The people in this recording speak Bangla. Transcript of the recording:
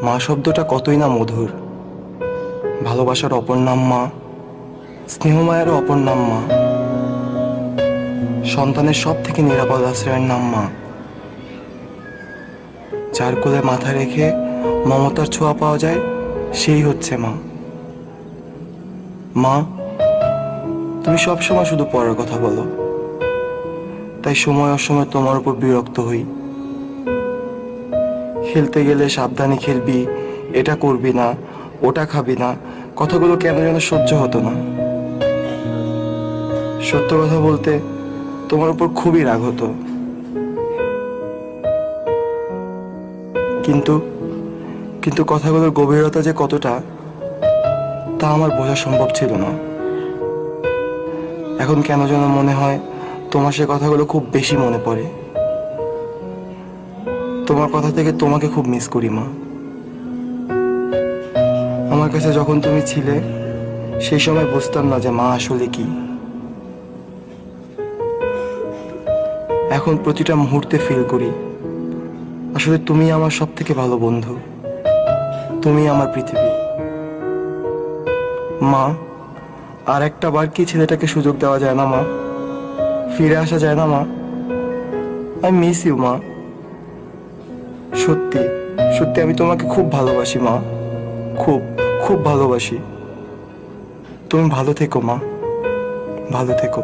মা শব্দটা কতই না মধুর। ভালোবাসার অপর নাম মা, স্নেহমায়েরও অপর নাম মা, সন্তানের সব থেকে নিরাপদ আশ্রয়ের নাম মা। যার কোলে মাথা রেখে মমতার ছোঁয়া পাওয়া যায়, সেই হচ্ছে মা। মা, তুমি সবসময় শুধু পরের কথা বলো, তাই সময় অসময় তোমার উপর বিরক্ত হই। খেলতে গেলে সাবধানে খেলবি, এটা করবি না, ওটা খাবি না, কথাগুলো কেন যেন সহ্য হতো না। সত্য কথা বলতে তোমার উপর খুবই রাগ হতো, কিন্তু কিন্তু কথাগুলোর গভীরতা যে কতটা তা আমার বোঝা সম্ভব ছিল না। এখন কেন যেন মনে হয় তোমার সে কথাগুলো খুব বেশি মনে পড়ে। তোমার কথা থেকে তোমাকে খুব মিস করি মা। আমার কাছে যখন তুমি ছিলে, সেই সময় বুঝতাম না যে মা আসলে কি। এখন প্রতিটা মুহূর্তে ফিল করি আসলে তুমি আমার সব থেকে ভালো বন্ধু, তুমি আমার পৃথিবী। মা, আর একটা বার কি ছেলেটাকে সুযোগ দেওয়া যায় না মা? ফিরে আসা যায় না মা? আই মিস ইউ মা। সত্যি সত্যি আমি তোমাকে খুব ভালোবাসি মা, খুব খুব ভালোবাসি। তুমি ভালো থেকো মা, ভালো থেকো।